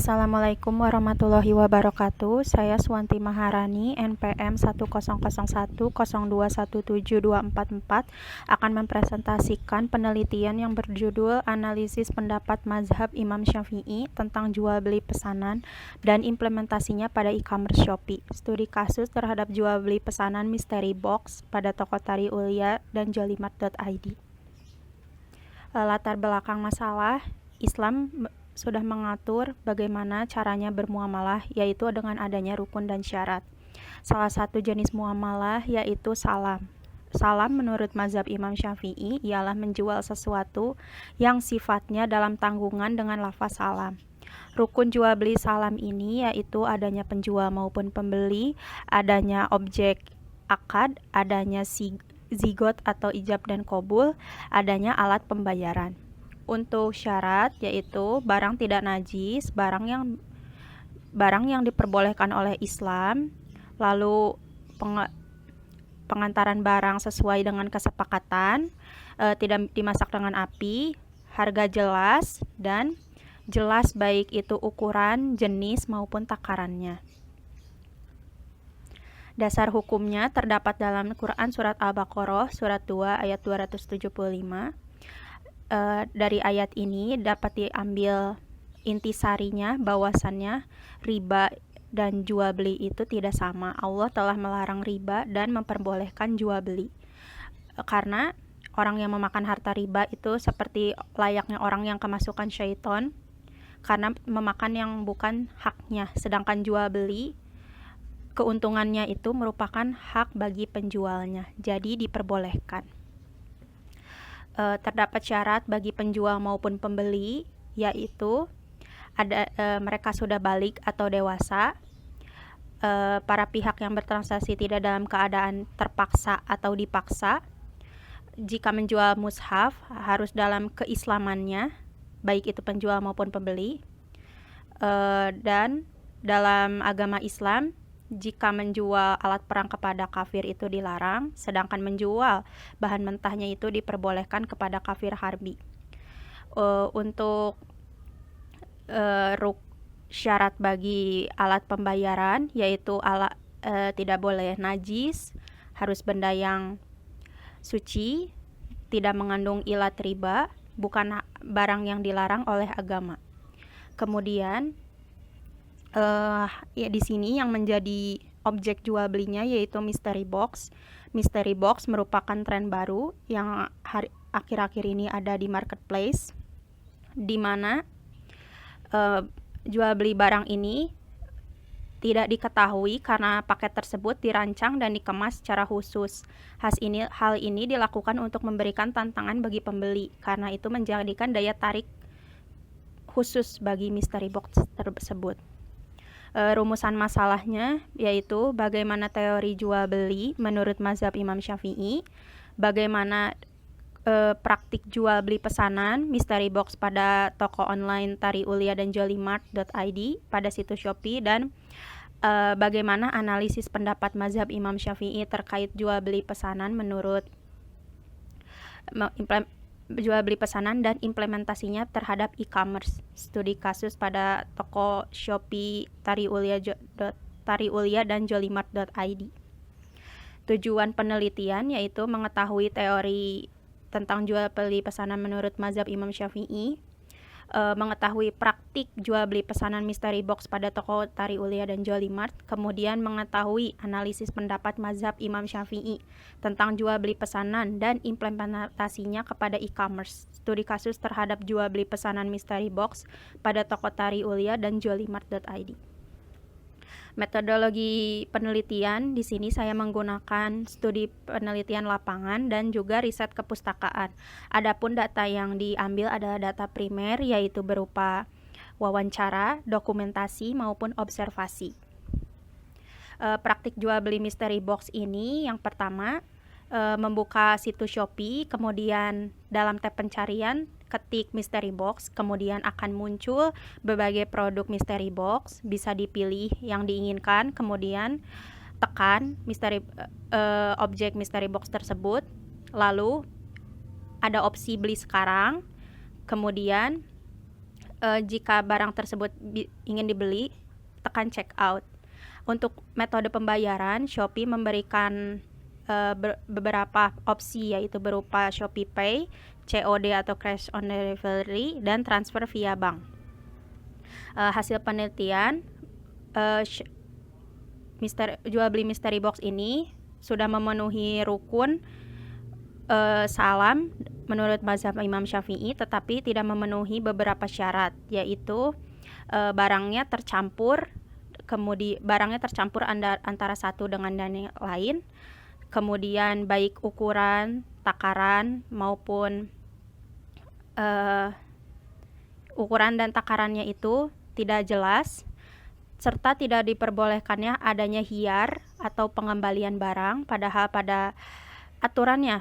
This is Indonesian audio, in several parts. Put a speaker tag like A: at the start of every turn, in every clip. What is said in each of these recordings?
A: Assalamualaikum warahmatullahi wabarakatuh. Saya Swanti Maharani, NPM 1001021721724 akan mempresentasikan penelitian yang berjudul Analisis Pendapat Mazhab Imam Syafi'i tentang jual beli pesanan dan implementasinya pada e-commerce Shopee. Studi kasus terhadap jual beli pesanan Mystery Box pada toko Tari Ulia dan Jolimat.id. Latar belakang masalah, Islam sudah mengatur bagaimana caranya bermuamalah, yaitu dengan adanya rukun dan syarat. Salah satu jenis muamalah yaitu salam. Salam menurut mazhab Imam Syafi'i ialah menjual sesuatu yang sifatnya dalam tanggungan dengan lafaz salam. Rukun jual beli salam ini yaitu adanya penjual maupun pembeli, adanya objek akad, adanya zigot atau ijab dan qabul, adanya alat pembayaran. Untuk syarat yaitu barang tidak najis, barang yang diperbolehkan oleh Islam, lalu pengantaran barang sesuai dengan kesepakatan, tidak dimasak dengan api, harga jelas, dan jelas baik itu ukuran, jenis maupun takarannya. Dasar hukumnya terdapat dalam Quran surat Al-Baqarah surat 2 ayat 275. Dari ayat ini dapat diambil intisarinya bahwasannya riba dan jual beli itu tidak sama. Allah telah melarang riba dan memperbolehkan jual beli. Karena orang yang memakan harta riba itu seperti layaknya orang yang kemasukan syaitan karena memakan yang bukan haknya. Sedangkan jual beli keuntungannya itu merupakan hak bagi penjualnya. Jadi diperbolehkan. Terdapat syarat bagi penjual maupun pembeli, yaitu mereka sudah balik atau dewasa, para pihak yang bertransaksi tidak dalam keadaan terpaksa atau dipaksa. Jika menjual mushaf harus dalam keislamannya, baik itu penjual maupun pembeli. Dan dalam agama Islam, jika menjual alat perang kepada kafir itu dilarang, sedangkan menjual bahan mentahnya itu diperbolehkan kepada kafir harbi. Untuk syarat bagi alat pembayaran yaitu tidak boleh najis, harus benda yang suci, tidak mengandung ilat riba, bukan barang yang dilarang oleh agama. Kemudian di sini yang menjadi objek jual belinya yaitu mystery box. Mystery box merupakan tren baru yang akhir-akhir ini ada di marketplace, di mana jual beli barang ini tidak diketahui karena paket tersebut dirancang dan dikemas secara khusus. Hal ini dilakukan untuk memberikan tantangan bagi pembeli, karena itu menjadikan daya tarik khusus bagi mystery box tersebut. Rumusan masalahnya yaitu bagaimana teori jual beli menurut mazhab Imam Syafi'i, bagaimana praktik jual beli pesanan mystery box pada toko online Tari Ulia dan Jolimat.id pada situs Shopee, dan bagaimana analisis pendapat mazhab Imam Syafi'i terkait jual beli pesanan menurut jual beli pesanan dan implementasinya terhadap e-commerce. Studi kasus pada toko Shopee Tari Ulia dan Jolimat.id. Tujuan penelitian yaitu mengetahui teori tentang jual beli pesanan menurut mazhab Imam Syafi'i, mengetahui praktik jual beli pesanan mystery box pada toko Tari Ulia dan Jolimat, kemudian mengetahui analisis pendapat mazhab Imam Syafi'i tentang jual beli pesanan dan implementasinya kepada e-commerce. Studi kasus terhadap jual beli pesanan mystery box pada toko Tari Ulia dan Jolimat.id. Metodologi penelitian di sini saya menggunakan studi penelitian lapangan dan juga riset kepustakaan. Adapun data yang diambil adalah data primer, yaitu berupa wawancara, dokumentasi maupun observasi. Praktik jual beli mystery box ini yang pertama membuka situs Shopee, kemudian dalam tab pencarian ketik mystery box, kemudian akan muncul berbagai produk mystery box, bisa dipilih yang diinginkan, kemudian tekan objek mystery box tersebut, lalu ada opsi beli sekarang, kemudian Jika barang tersebut ingin dibeli, tekan check out. Untuk metode pembayaran, Shopee memberikan beberapa opsi, yaitu berupa Shopee Pay, COD atau Cash on Delivery, dan transfer via bank. Hasil penelitian, jual beli mystery box ini sudah memenuhi rukun salam menurut mazhab Imam Syafi'i, tetapi tidak memenuhi beberapa syarat, yaitu barangnya tercampur antara satu dengan yang lain, kemudian baik ukuran, takaran maupun ukuran dan takarannya itu tidak jelas, serta tidak diperbolehkannya adanya hiyar atau pengembalian barang, padahal pada aturannya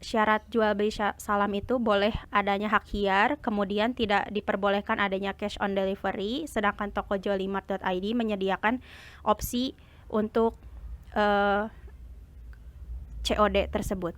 A: syarat jual beli salam itu boleh adanya hak hiyar, kemudian tidak diperbolehkan adanya cash on delivery, sedangkan toko jolimart.id menyediakan opsi untuk COD tersebut.